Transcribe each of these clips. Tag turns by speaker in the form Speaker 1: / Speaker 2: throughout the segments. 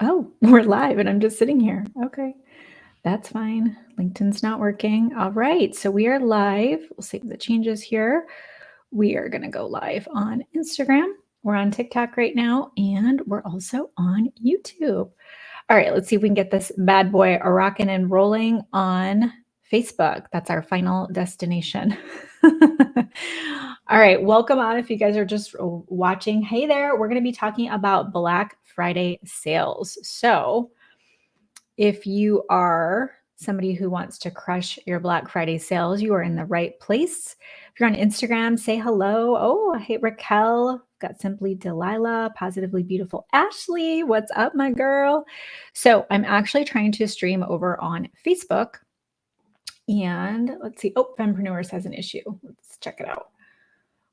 Speaker 1: Oh, we're live and I'm just sitting here. Okay, that's fine. LinkedIn's not working. All right, so we are live. We'll save the changes here. We are going to go live on Instagram. We're on TikTok right now, and we're also on YouTube. All right, let's see if we can get this bad boy rocking and rolling on Facebook. That's our final destination. All right, welcome on if you guys are just watching. Hey there, we're going to be talking about Black Friday sales. So, if you are somebody who wants to crush your Black Friday sales, you are in the right place. If you're on Instagram, say hello. Oh, hey, Raquel. Got Simply Delilah, Positively Beautiful Ashley. What's up, my girl? So I'm actually trying to stream over on Facebook. And let's see. Oh, Fempreneurs has an issue. Let's check it out.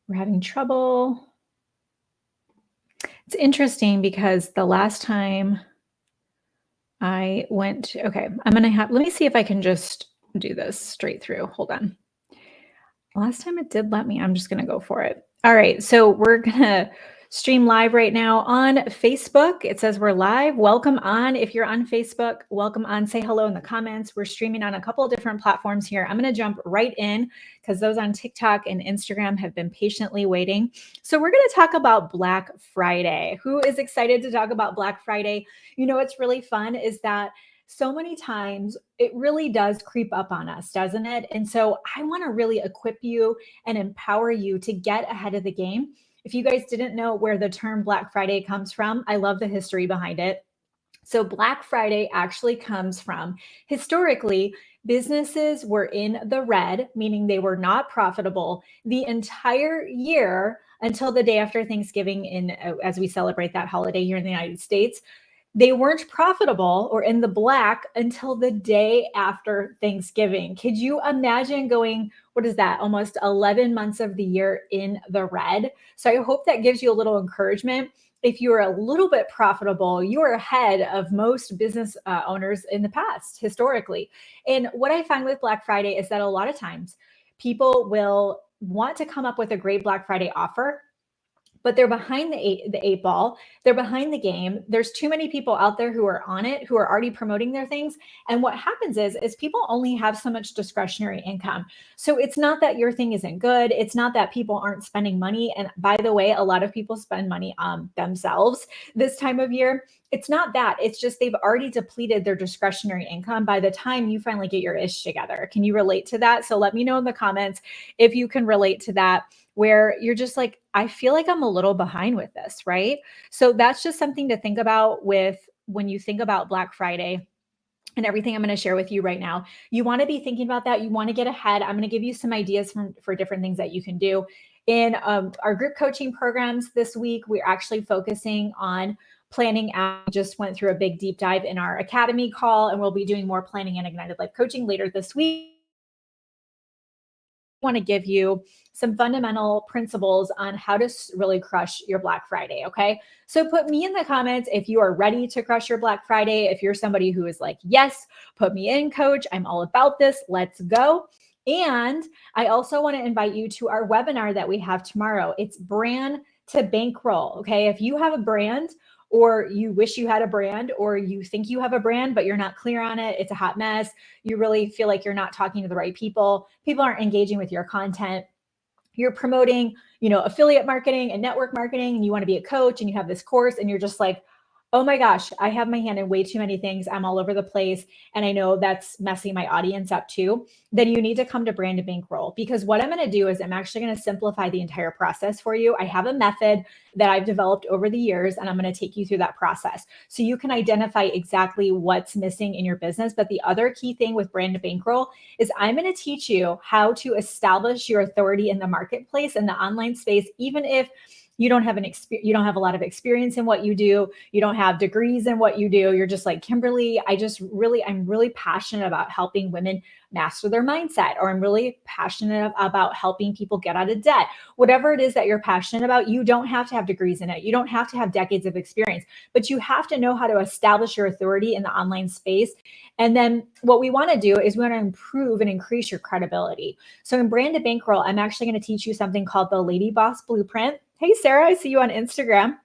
Speaker 1: We're having trouble. It's interesting because the last time I went, okay, let me see if I can just do this straight through. Hold on. Last time it did let me, I'm just going to go for it. All right, so we're going to stream live right now on Facebook. It says we're live. Welcome on. If you're on Facebook, welcome on. Say hello in the comments. We're streaming on a couple of different platforms here. I'm going to jump right in because those on TikTok and Instagram have been patiently waiting. So we're going to talk about Black Friday. Who is excited to talk about Black Friday? You know, what's really fun is that so many times it really does creep up on us, doesn't it? And so I want to really equip you and empower you to get ahead of the game. If you guys didn't know where the term Black Friday comes from, I love the history behind it. So, Black Friday actually comes from historically, businesses were in the red, meaning they were not profitable the entire year until the day after Thanksgiving, as we celebrate that holiday here in the United States. They weren't profitable or in the black until the day after Thanksgiving. Could you imagine going, what is that, almost 11 months of the year in the red? So I hope that gives you a little encouragement. If you're a little bit profitable, you are ahead of most business owners in the past, historically. And what I find with Black Friday is that a lot of times people will want to come up with a great Black Friday offer, but they're behind the eight ball. They're behind the game. There's too many people out there who are on it, who are already promoting their things. And what happens is people only have so much discretionary income. So it's not that your thing isn't good. It's not that people aren't spending money. And by the way, a lot of people spend money on themselves this time of year. It's not that. It's just they've already depleted their discretionary income by the time you finally get your ish together. Can you relate to that? So let me know in the comments if you can relate to that, where you're just like, I feel like I'm a little behind with this, right? So that's just something to think about with when you think about Black Friday and everything I'm going to share with you right now. You want to be thinking about that. You want to get ahead. I'm going to give you some ideas for different things that you can do. In our group coaching programs this week, we're actually focusing on planning out. We just went through a big deep dive in our academy call, and we'll be doing more planning and ignited life coaching later this week. Want to give you some fundamental principles on how to really crush your Black Friday. Okay. So put me in the comments if you are ready to crush your Black Friday. If you're somebody who is like, yes, put me in, coach. I'm all about this. Let's go. And I also want to invite you to our webinar that we have tomorrow. It's brand to bankroll. Okay. If you have a brand, or you wish you had a brand, or you think you have a brand, but you're not clear on it, it's a hot mess, you really feel like you're not talking to the right people aren't engaging with your content, you're promoting, affiliate marketing and network marketing, and you want to be a coach and you have this course and you're just like, oh my gosh, I have my hand in way too many things. I'm all over the place. And I know that's messing my audience up too. Then you need to come to Brand to Bankroll, because what I'm going to do is I'm actually going to simplify the entire process for you. I have a method that I've developed over the years, and I'm going to take you through that process so you can identify exactly what's missing in your business. But the other key thing with Brand to Bankroll is I'm going to teach you how to establish your authority in the marketplace, in the online space, even if you don't have you don't have a lot of experience in what you do. You don't have degrees in what you do. You're just like, Kimberly, I'm really passionate about helping women master their mindset, or I'm really passionate about helping people get out of debt. Whatever it is that you're passionate about, you don't have to have degrees in it. You don't have to have decades of experience, but you have to know how to establish your authority in the online space. And then what we want to do is we want to improve and increase your credibility. So in Brand to Bankroll, I'm actually going to teach you something called the Lady Boss Blueprint. Hey, Sarah, I see you on Instagram.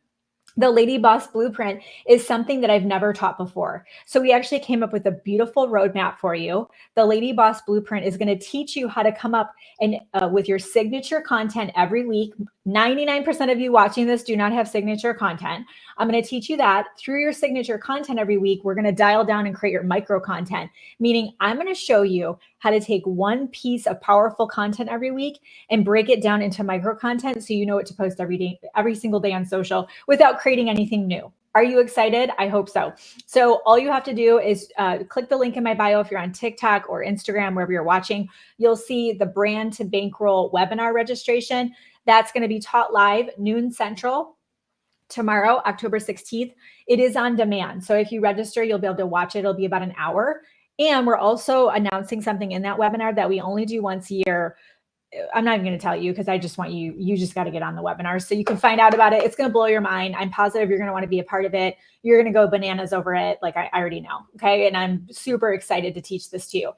Speaker 1: The Lady Boss Blueprint is something that I've never taught before. So we actually came up with a beautiful roadmap for you. The Lady Boss Blueprint is going to teach you how to come up and with your signature content every week. 99% of you watching this do not have signature content. I'm going to teach you that through your signature content every week. We're going to dial down and create your micro content, meaning I'm going to show you how to take one piece of powerful content every week and break it down into micro content so you know what to post every day, every single day on social without creating anything new. Are you excited? I hope so. So all you have to do is click the link in my bio if you're on TikTok or Instagram, wherever you're watching. You'll see the Brand to Bankroll webinar registration. That's going to be taught live noon Central tomorrow, October 16th. It is on demand. So if you register, you'll be able to watch it. It'll be about an hour. And we're also announcing something in that webinar that we only do once a year. I'm not even going to tell you because I just want you just got to get on the webinar so you can find out about it. It's going to blow your mind. I'm positive you're going to want to be a part of it. You're going to go bananas over it. Like I already know. Okay. And I'm super excited to teach this to you.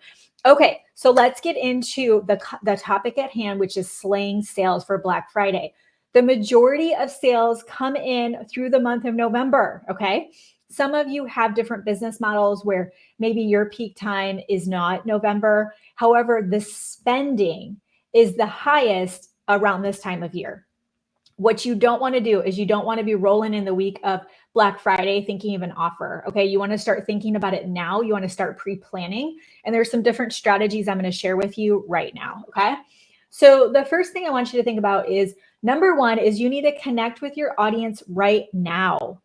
Speaker 1: Okay. So let's get into the topic at hand, which is slaying sales for Black Friday. The majority of sales come in through the month of November. Okay. Some of you have different business models where maybe your peak time is not November. However, the spending is the highest around this time of year. What you don't want to do is you don't want to be rolling in the week of Black Friday thinking of an offer. Okay. You want to start thinking about it now. You want to start pre-planning. And there's some different strategies I'm going to share with you right now. Okay. So the first thing I want you to think about is number one is you need to connect with your audience right now.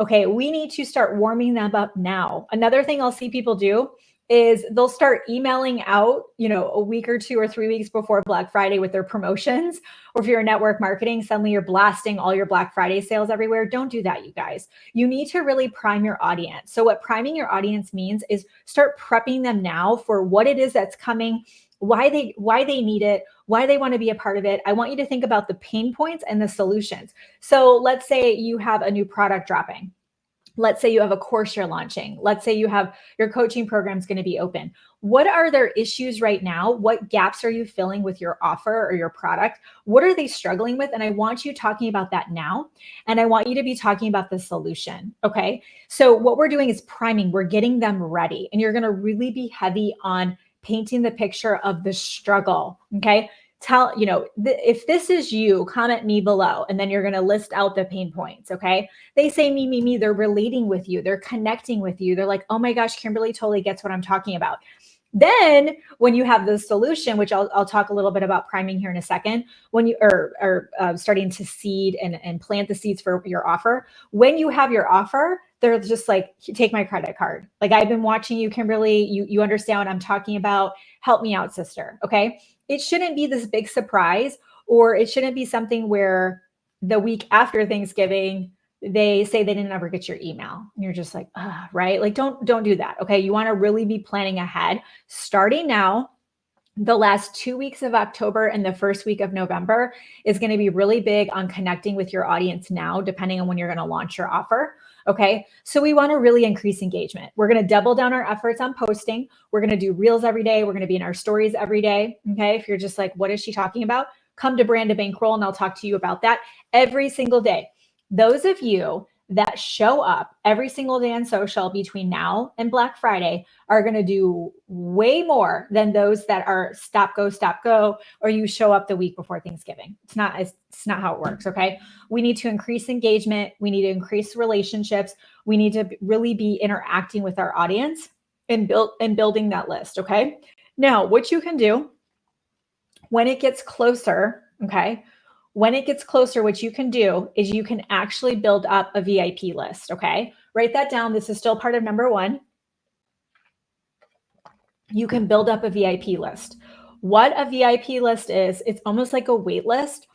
Speaker 1: Okay. We need to start warming them up now. Another thing I'll see people do is they'll start emailing out, a week or 2 or 3 weeks before Black Friday with their promotions. Or if you're in network marketing, suddenly you're blasting all your Black Friday sales everywhere. Don't do that, you guys. You need to really prime your audience. So what priming your audience means is start prepping them now for what it is that's coming, why they need it, why they want to be a part of it. I want you to think about the pain points and the solutions. So let's say you have a new product dropping. Let's say you have a course you're launching. Let's say you have your coaching program is going to be open. What are their issues right now? What gaps are you filling with your offer or your product? What are they struggling with? And I want you talking about that now. And I want you to be talking about the solution. Okay. So what we're doing is priming. We're getting them ready. And you're going to really be heavy on painting the picture of the struggle. Okay. If this is you, comment me below, and then you're going to list out the pain points. Okay. They say me, they're relating with you. They're connecting with you. They're like, oh my gosh, Kimberly totally gets what I'm talking about. Then when you have the solution, which I'll talk a little bit about priming here in a second, when you are starting to seed and plant the seeds for your offer, when you have your offer, they're just like, take my credit card. Like I've been watching you, Kimberly, you understand what I'm talking about. Help me out, sister. Okay. It shouldn't be this big surprise, or it shouldn't be something where the week after Thanksgiving, they say they didn't ever get your email. And you're just like, right? Like, don't do that. Okay. You want to really be planning ahead. Starting now, the last 2 weeks of October and the first week of November is going to be really big on connecting with your audience now, depending on when you're going to launch your offer. Okay. So we want to really increase engagement. We're going to double down our efforts on posting. We're going to do reels every day. We're going to be in our stories every day. Okay. If you're just like, what is she talking about? Come to Brand to Bankroll and I'll talk to you about that every single day. Those of you that show up every single day on social between now and Black Friday are going to do way more than those that are stop, go, or you show up the week before Thanksgiving. It's not how it works. Okay. We need to increase engagement. We need to increase relationships. We need to really be interacting with our audience and building that list. Okay. Now, what you can do when it gets closer, okay, when it gets closer, what you can do is you can actually build up a VIP list. Okay. Write that down. This is still part of number one. You can build up a VIP list. What a VIP list is, it's almost like a wait list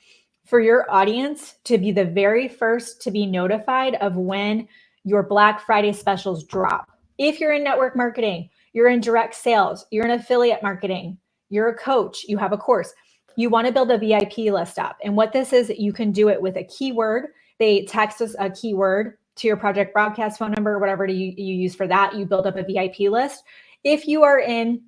Speaker 1: for your audience to be the very first to be notified of when your Black Friday specials drop. If you're in network marketing, you're in direct sales, you're in affiliate marketing, you're a coach, you have a course, you want to build a VIP list up. And what this is, you can do it with a keyword. They text us a keyword to your project broadcast phone number, whatever you use for that. You build up a VIP list. If you are in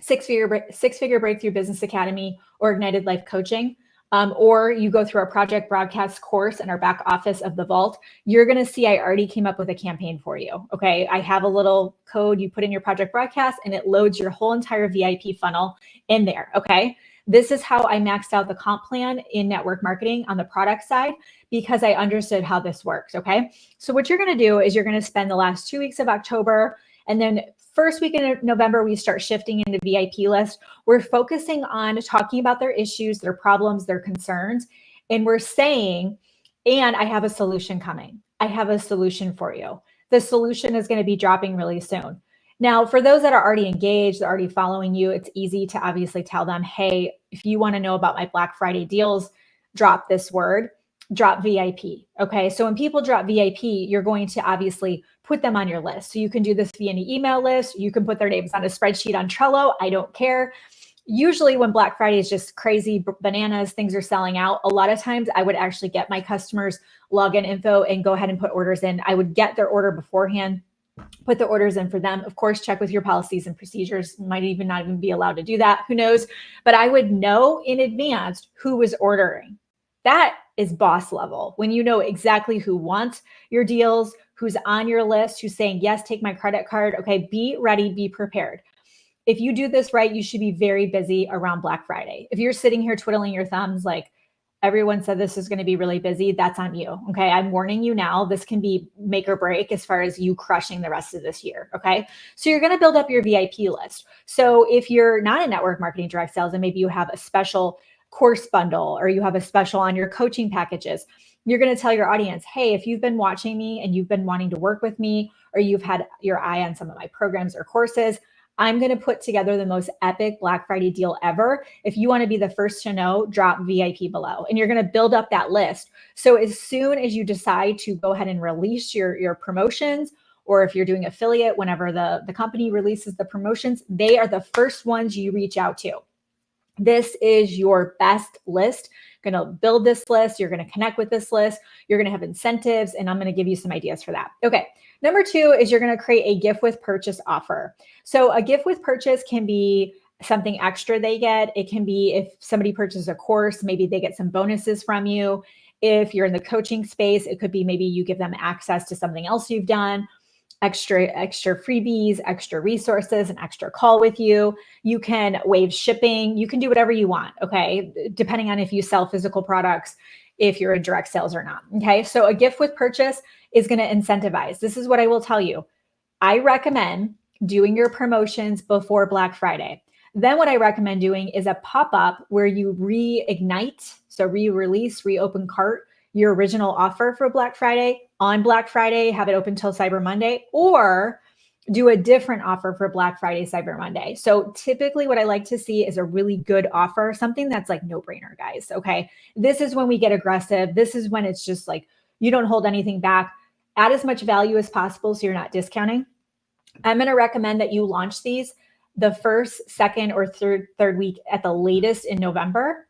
Speaker 1: six-figure breakthrough business academy or ignited life coaching, or you go through our project broadcast course in our back office of the Vault, you're going to see I already came up with a campaign for you. Okay. I have a little code you put in your project broadcast and it loads your whole entire VIP funnel in there. Okay. This is how I maxed out the comp plan in network marketing on the product side because I understood how this works. Okay. So what you're going to do is you're going to spend the last 2 weeks of October and then first week in November, we start shifting into VIP list. We're focusing on talking about their issues, their problems, their concerns. And we're saying, and I have a solution coming. I have a solution for you. The solution is going to be dropping really soon. Now, for those that are already engaged, they're already following you, it's easy to obviously tell them, hey, if you want to know about my Black Friday deals, drop this word, drop VIP. Okay. So when people drop VIP, you're going to obviously put them on your list. So you can do this via an email list. You can put their names on a spreadsheet on Trello. I don't care. Usually when Black Friday is just crazy bananas, things are selling out. A lot of times I would actually get my customers login info and go ahead and put orders in. I would get their order beforehand, put the orders in for them. Of course, check with your policies and procedures. Might even not even be allowed to do that. Who knows? But I would know in advance who was ordering. That is boss level. When you know exactly who wants your deals, who's on your list, who's saying, yes, take my credit card. Okay, be ready, be prepared. If you do this right, you should be very busy around Black Friday. If you're sitting here twiddling your thumbs like, everyone said this is going to be really busy, that's on you. Okay. I'm warning you now. This can be make or break as far as you crushing the rest of this year. Okay. So you're going to build up your VIP list. So if you're not in network marketing direct sales and maybe you have a special course bundle or you have a special on your coaching packages, you're going to tell your audience, hey, if you've been watching me and you've been wanting to work with me, or you've had your eye on some of my programs or courses, I'm going to put together the most epic Black Friday deal ever. If you want to be the first to know, drop VIP below. And you're going to build up that list. So as soon as you decide to go ahead and release your promotions, or if you're doing affiliate, whenever the company releases the promotions, they are the first ones you reach out to. This is your best list. You're going to build this list. You're going to connect with this list. You're going to have incentives, and I'm going to give you some ideas for that. Okay. Number 2 is you're going to create a gift with purchase offer. So a gift with purchase can be something extra they get. It can be if somebody purchases a course, maybe they get some bonuses from you. If you're in the coaching space, it could be maybe you give them access to something else you've done. Extra freebies, extra resources, an extra call with you. You can waive shipping. You can do whatever you want, okay? Depending on if you sell physical products, if you're in direct sales or not, okay? So a gift with purchase is going to incentivize. This is what I will tell you. I recommend doing your promotions before Black Friday. Then what I recommend doing is a pop-up where you reignite, so re-release, reopen cart, your original offer for Black Friday on Black Friday, have it open till Cyber Monday, or do a different offer for Black Friday, Cyber Monday. So typically what I like to see is a really good offer, something that's like no brainer, guys. Okay. This is when we get aggressive. This is when it's just like, you don't hold anything back. Add as much value as possible so you're not discounting. I'm going to recommend that you launch these the first, second, or third week at the latest in November,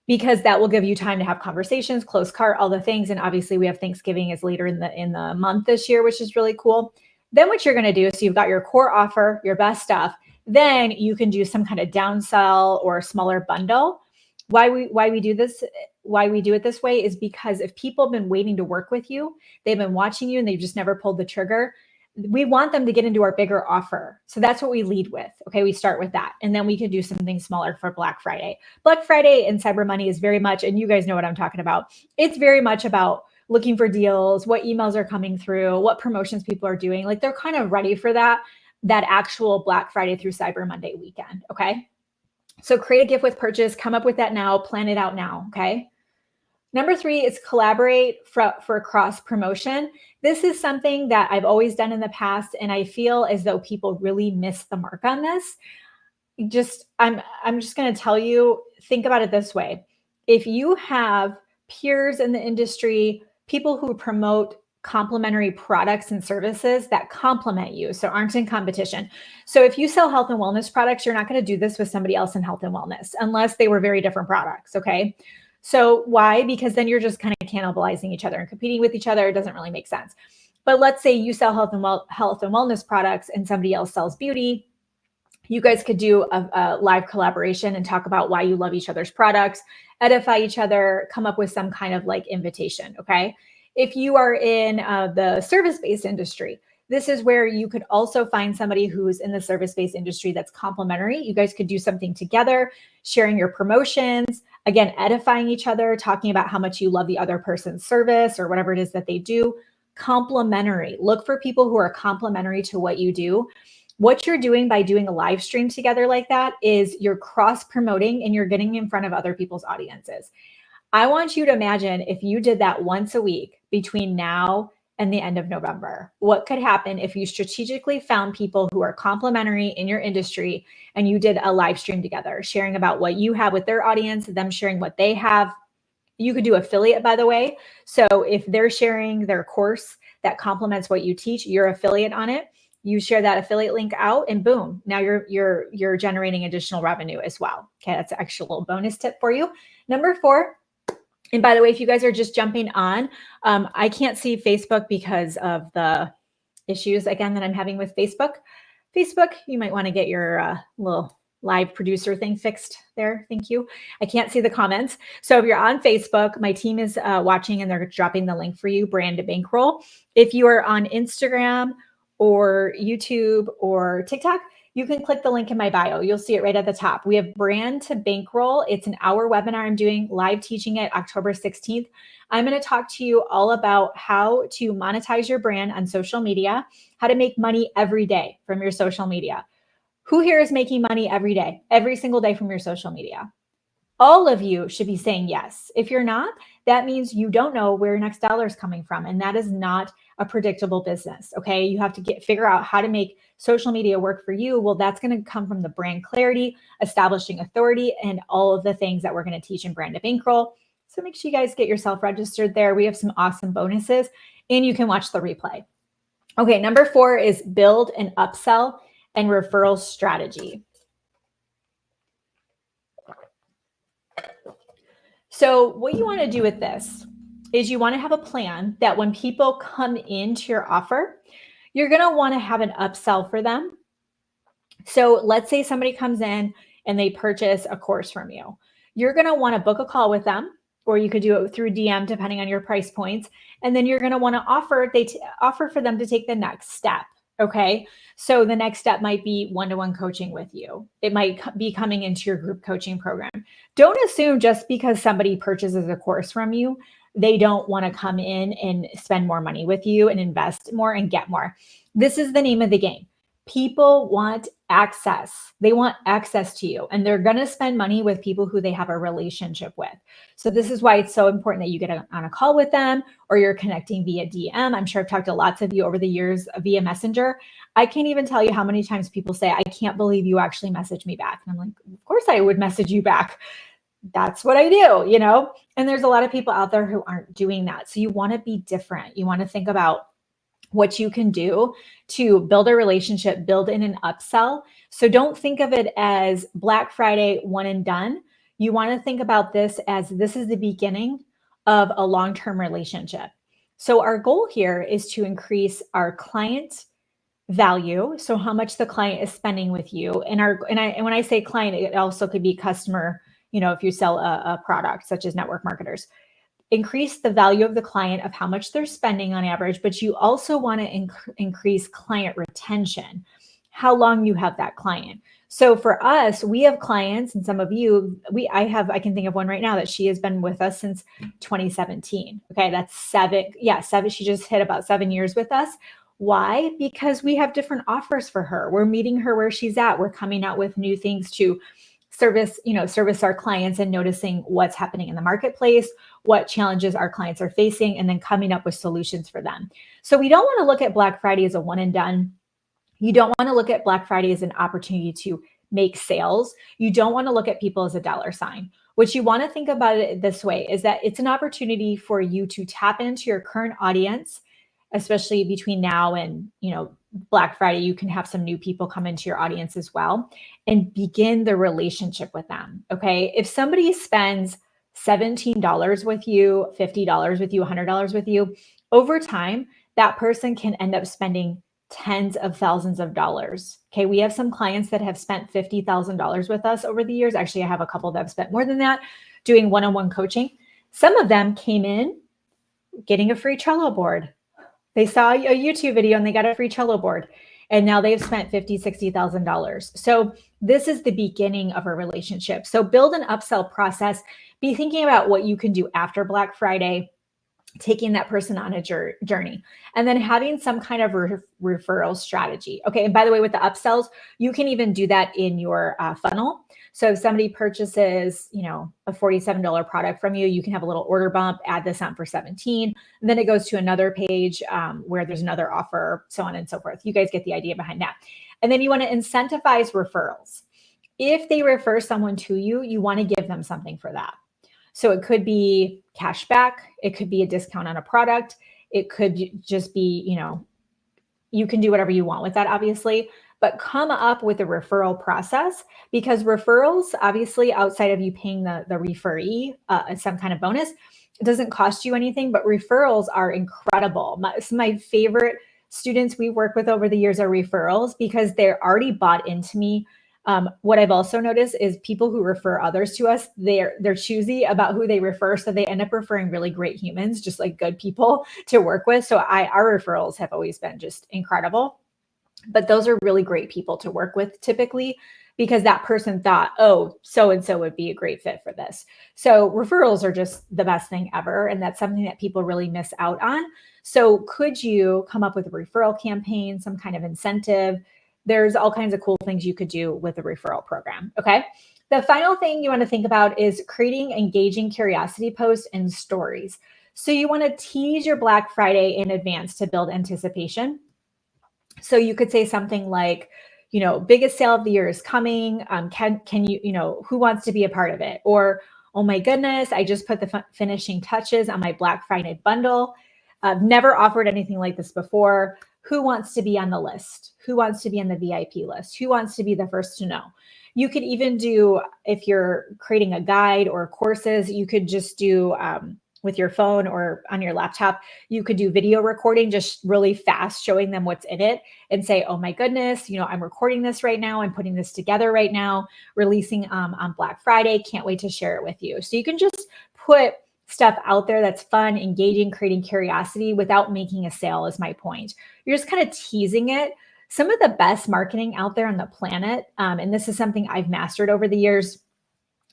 Speaker 1: because that will give you time to have conversations, close cart, all the things. And obviously we have Thanksgiving is later in the month this year, which is really cool. Then what you're going to do, so you've got your core offer, your best stuff, then you can do some kind of downsell or smaller bundle. Why we do this, why we do it this way is because if people have been waiting to work with you, they've been watching you and they've just never pulled the trigger, we want them to get into our bigger offer. So that's what we lead with. Okay. We start with that. And then we can do something smaller for Black Friday. Black Friday and Cyber Monday is very much, and you guys know what I'm talking about. It's very much about looking for deals, what emails are coming through, what promotions people are doing. Like they're kind of ready for that actual Black Friday through Cyber Monday weekend. Okay. So create a gift with purchase, come up with that now, plan it out now. Okay. Number 3 is collaborate for cross promotion. This is something that I've always done in the past, and I feel as though people really miss the mark on this. I'm just going to tell you, think about it this way. If you have peers in the industry, people who promote complementary products and services that complement you, so aren't in competition. So if you sell health and wellness products, you're not going to do this with somebody else in health and wellness unless they were very different products, okay? So why? Because then you're just kind of cannibalizing each other and competing with each other. It doesn't really make sense. But let's say you sell health and wellness products and somebody else sells beauty. You guys could do a live collaboration and talk about why you love each other's products edify each other, come up with some kind of like invitation. Okay. If you are in the service-based industry, this is where you could also find somebody who's in the service-based industry that's complementary. You guys could do something together, sharing your promotions, again, edifying each other, talking about how much you love the other person's service or whatever it is that they do. Complementary. Look for people who are complementary to what you do. What you're doing by doing a live stream together like that is you're cross promoting and you're getting in front of other people's audiences. I want you to imagine if you did that once a week between now and the end of November. What could happen if you strategically found people who are complementary in your industry and you did a live stream together, sharing about what you have with their audience, them sharing what they have. You could do affiliate, by the way. So if they're sharing their course that complements what you teach, you're affiliate on it. You share that affiliate link out and boom, now you're generating additional revenue as well. Okay, that's an extra little bonus tip for you. Number 4, and by the way, if you guys are just jumping on, I can't see Facebook because of the issues, again, that I'm having with Facebook. Facebook, you might want to get your little live producer thing fixed there. Thank you. I can't see the comments. So if you're on Facebook, my team is watching and they're dropping the link for you, Brand to Bankroll. If you are on Instagram or YouTube or TikTok, you can click the link in my bio. You'll see it right at the top. We have Brand to Bankroll. It's an hour webinar I'm doing, live teaching it October 16th. I'm going to talk to you all about how to monetize your brand on social media, how to make money every day from your social media. Who here is making money every day, every single day from your social media? All of you should be saying yes. If you're not, that means you don't know where your next dollar is coming from. And that is not a predictable business. Okay. You have to figure out how to make social media work for you. Well, that's going to come from the brand clarity, establishing authority, and all of the things that we're going to teach in Brand to Bankroll. So make sure you guys get yourself registered there. We have some awesome bonuses and you can watch the replay. Okay. Number 4 is build an upsell and referral strategy. So what you want to do with this is you want to have a plan that when people come into your offer, you're going to want to have an upsell for them. So let's say somebody comes in and they purchase a course from you. You're going to want to book a call with them, or you could do it through DM depending on your price points. And then you're going to want to offer for them to take the next step. Okay. So the next step might be one-to-one coaching with you. It might be coming into your group coaching program. Don't assume just because somebody purchases a course from you, they don't want to come in and spend more money with you and invest more and get more. This is the name of the game. People want access. They want access to you, and they're going to spend money with people who they have a relationship with. So this is why it's so important that you get on a call with them, or you're connecting via DM. I'm sure I've talked to lots of you over the years via Messenger. I can't even tell you how many times people say, I can't believe you actually messaged me back. And I'm like, of course I would message you back. That's what I do, you know? And there's a lot of people out there who aren't doing that. So you want to be different. You want to think about what you can do to build a relationship, build in an upsell. So don't think of it as Black Friday, one and done. You want to think about this as this is the beginning of a long-term relationship. So our goal here is to increase our client value. So how much the client is spending with you. And when I say client, it also could be customer, you know, if you sell a product such as network marketers. Increase the value of the client of how much they're spending on average, but you also want to increase client retention, how long you have that client. So for us, we have clients, and some of you, I can think of one right now that she has been with us since 2017. Okay, that's 7. Yeah, 7. She just hit about 7 years with us. Why? Because we have different offers for her. We're meeting her where she's at. We're coming out with new things to service our clients and noticing what's happening in the marketplace, what challenges our clients are facing, and then coming up with solutions for them. So we don't want to look at Black Friday as a one and done. You don't want to look at Black Friday as an opportunity to make sales. You don't want to look at people as a dollar sign. What you want to think about it this way is that it's an opportunity for you to tap into your current audience, especially between now and, Black Friday. You can have some new people come into your audience as well and begin the relationship with them. Okay. If somebody spends $17 with you, $50 with you, $100 with you, over time, that person can end up spending tens of thousands of dollars. Okay. We have some clients that have spent $50,000 with us over the years. Actually, I have a couple that have spent more than that. doing one-on-one coaching. Some of them came in getting a free Trello board. They saw a YouTube video and they got a free Trello board. And now they've spent $50,000, $60,000. So this is the beginning of a relationship. So build an upsell process. Be thinking about what you can do after Black Friday, taking that person on a journey, and then having some kind of referral strategy. Okay. And by the way, with the upsells, you can even do that in your funnel. So if somebody purchases, a $47 product from you, you can have a little order bump, add this on for 17, and then it goes to another page where there's another offer, so on and so forth. You guys get the idea behind that. And then you want to incentivize referrals. If they refer someone to you, you want to give them something for that. So it could be cash back. It could be a discount on a product. It could just be, you can do whatever you want with that, obviously, but come up with a referral process, because referrals, obviously, outside of you paying the referee some kind of bonus, it doesn't cost you anything, but referrals are incredible. My favorite students we work with over the years are referrals, because they're already bought into me. What I've also noticed is people who refer others to us, they're choosy about who they refer. So they end up referring really great humans, just like good people to work with. So our referrals have always been just incredible. But those are really great people to work with typically, because that person thought, oh, so-and-so would be a great fit for this. So referrals are just the best thing ever. And that's something that people really miss out on. So could you come up with a referral campaign, some kind of incentive? There's all kinds of cool things you could do with a referral program. Okay. The final thing you want to think about is creating engaging curiosity posts and stories. So you want to tease your Black Friday in advance to build anticipation. So you could say something like, biggest sale of the year is coming. Can you, who wants to be a part of it? Or, oh my goodness, I just put the finishing touches on my Black Friday bundle. I've never offered anything like this before. Who wants to be on the list? Who wants to be on the VIP list? Who wants to be the first to know? You could even do, if you're creating a guide or courses, you could just do with your phone or on your laptop, you could do video recording just really fast, showing them what's in it and say, oh my goodness, I'm recording this right now. I'm putting this together right now, releasing on Black Friday. Can't wait to share it with you. So you can just put stuff out there that's fun, engaging, creating curiosity without making a sale is my point. You're just kind of teasing it. Some of the best marketing out there on the planet, and this is something I've mastered over the years,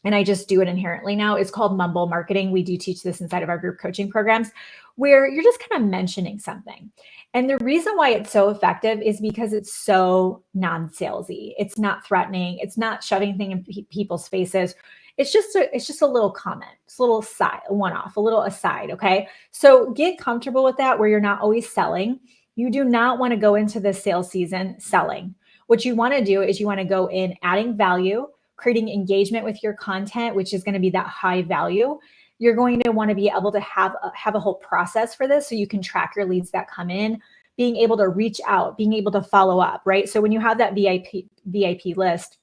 Speaker 1: and I just do it inherently now, is called mumble marketing. We do teach this inside of our group coaching programs, where you're just kind of mentioning something. And the reason why it's so effective is because it's so non-salesy. It's not threatening. It's not shoving things in people's faces. It's just a little comment. It's a little side, one-off, a little aside, okay? So get comfortable with that, where you're not always selling. You do not want to go into the sales season selling. What you want to do is you want to go in adding value, creating engagement with your content, which is going to be that high value. You're going to want to be able to have a whole process for this, so you can track your leads that come in, being able to reach out, being able to follow up, right? So when you have that VIP list,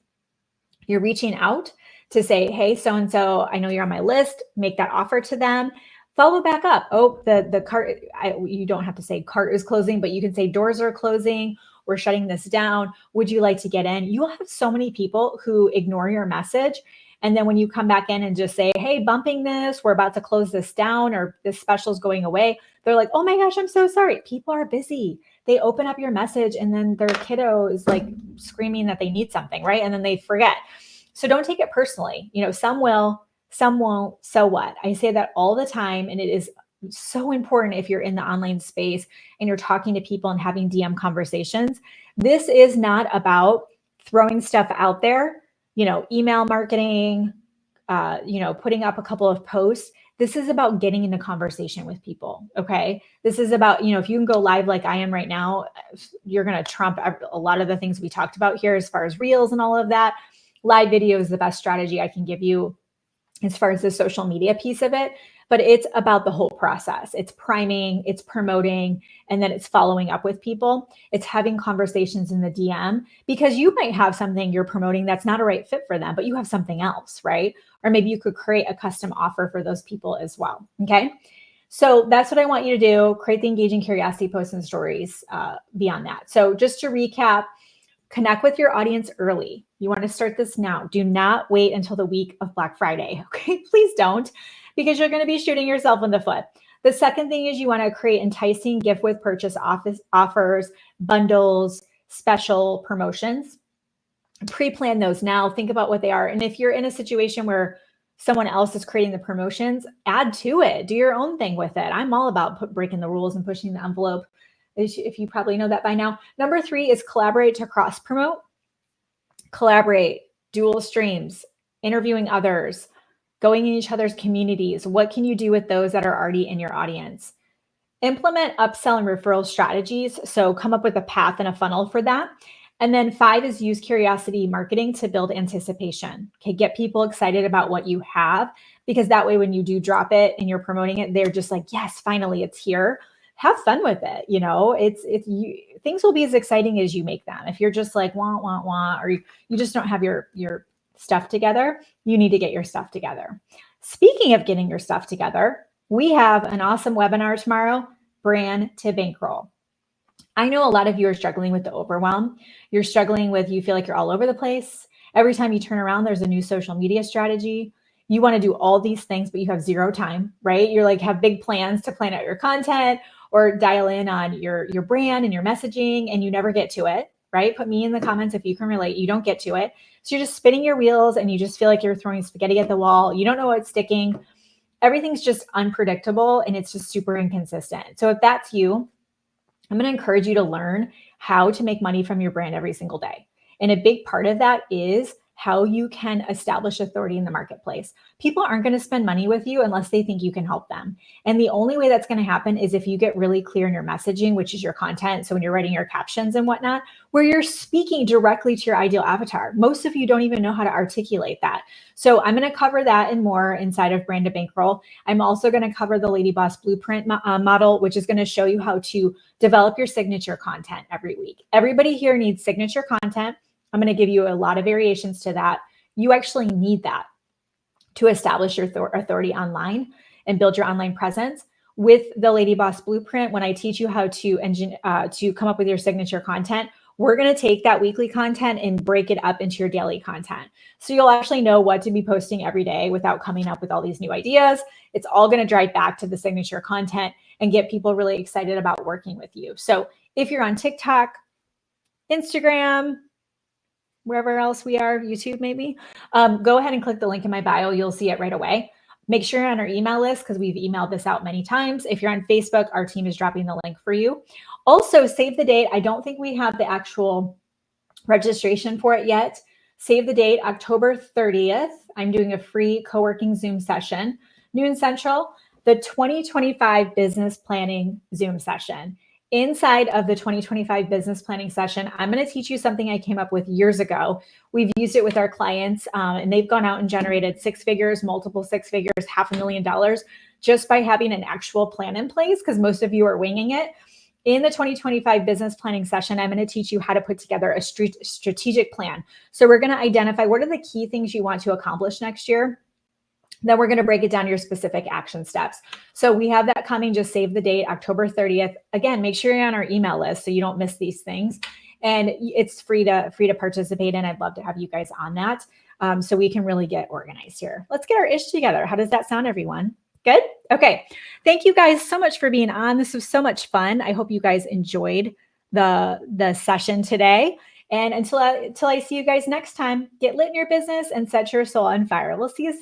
Speaker 1: you're reaching out to say, hey, so-and-so, I know you're on my list, make that offer to them, follow back up. Oh, the cart, you don't have to say cart is closing, but you can say doors are closing, we're shutting this down. Would you like to get in? You'll have so many people who ignore your message. And then when you come back in and just say, hey, bumping this, we're about to close this down, or this special is going away, they're like, oh my gosh, I'm so sorry. People are busy. They open up your message and then their kiddo is like screaming that they need something, right? And then they forget. So don't take it personally. Some will, some won't. So what? I say that all the time. And it is so important if you're in the online space and you're talking to people and having DM conversations. This is not about throwing stuff out there, email marketing, putting up a couple of posts. This is about getting into conversation with people. Okay. This is about, if you can go live like I am right now, you're going to trump a lot of the things we talked about here as far as reels and all of that. Live video is the best strategy I can give you as far as the social media piece of it, but it's about the whole process. It's priming, it's promoting, and then it's following up with people. It's having conversations in the DM, because you might have something you're promoting that's not a right fit for them, but you have something else, right? Or maybe you could create a custom offer for those people as well. Okay. So that's what I want you to do. Create the engaging curiosity posts and stories beyond that. So just to recap, Connect with your audience early. You want to start this now. Do not wait until the week of Black Friday. Okay, please don't, because you're going to be shooting yourself in the foot. The second thing is you want to create enticing gift with purchase offers, bundles, special promotions. Pre-plan those now. Think about what they are. And if you're in a situation where someone else is creating the promotions, add to it. Do your own thing with it. I'm all about breaking the rules and pushing the envelope, if you probably know that by now. Number 3 is collaborate to cross promote. Collaborate, dual streams, interviewing others, going in each other's communities. What can you do with those that are already in your audience? Implement upsell and referral strategies. So come up with a path and a funnel for that. And then 5 is use curiosity marketing to build anticipation. Okay, get people excited about what you have, because that way when you do drop it and you're promoting it, they're just like, yes, finally it's here. Have fun with it. You know, things will be as exciting as you make them. If you're just like wah, or you just don't have your stuff together, you need to get your stuff together. Speaking of getting your stuff together, we have an awesome webinar tomorrow, Brand to Bankroll. I know a lot of you are struggling with the overwhelm. You're struggling with, you feel like you're all over the place. Every time you turn around, there's a new social media strategy. You want to do all these things, but you have zero time, right? You're like, have big plans to plan out your content or dial in on your brand and your messaging, and you never get to it, right? Put me in the comments if you can relate. You don't get to it. So you're just spinning your wheels and you just feel like you're throwing spaghetti at the wall. You don't know what's sticking. Everything's just unpredictable and it's just super inconsistent. So if that's you, I'm going to encourage you to learn how to make money from your brand every single day. And a big part of that is how you can establish authority in the marketplace. People aren't going to spend money with you unless they think you can help them. And the only way that's going to happen is if you get really clear in your messaging, which is your content. So when you're writing your captions and whatnot, where you're speaking directly to your ideal avatar. Most of you don't even know how to articulate that. So I'm going to cover that and more inside of Brand to Bankroll. I'm also going to cover the Lady Boss Blueprint model, which is going to show you how to develop your signature content every week. Everybody here needs signature content. I'm going to give you a lot of variations to that. You actually need that to establish your authority online and build your online presence. With the Lady Boss Blueprint, when I teach you how to come up with your signature content, we're going to take that weekly content and break it up into your daily content. So you'll actually know what to be posting every day without coming up with all these new ideas. It's all going to drive back to the signature content and get people really excited about working with you. So if you're on TikTok, Instagram, wherever else we are, YouTube maybe, go ahead and click the link in my bio. You'll see it right away. Make sure you're on our email list because we've emailed this out many times. If you're on Facebook, our team is dropping the link for you. Also, save the date. I don't think we have the actual registration for it yet. Save the date, October 30th. I'm doing a free co-working Zoom session, noon Central, the 2025 business planning Zoom session. Inside of the 2025 business planning session, I'm going to teach you something I came up with years ago. We've used it with our clients and they've gone out and generated 6 figures, multiple 6 figures, $500,000 just by having an actual plan in place, because most of you are winging it. In the 2025 business planning session, I'm going to teach you how to put together a strategic plan. So we're going to identify what are the key things you want to accomplish next year. Then we're going to break it down to your specific action steps. So we have that coming. Just save the date, October 30th. Again, make sure you're on our email list so you don't miss these things. And it's free to participate in. I'd love to have you guys on that so we can really get organized here. Let's get our ish together. How does that sound, everyone? Good? Okay. Thank you guys so much for being on. This was so much fun. I hope you guys enjoyed the session today. And until I see you guys next time, get lit in your business and set your soul on fire. We'll see you soon.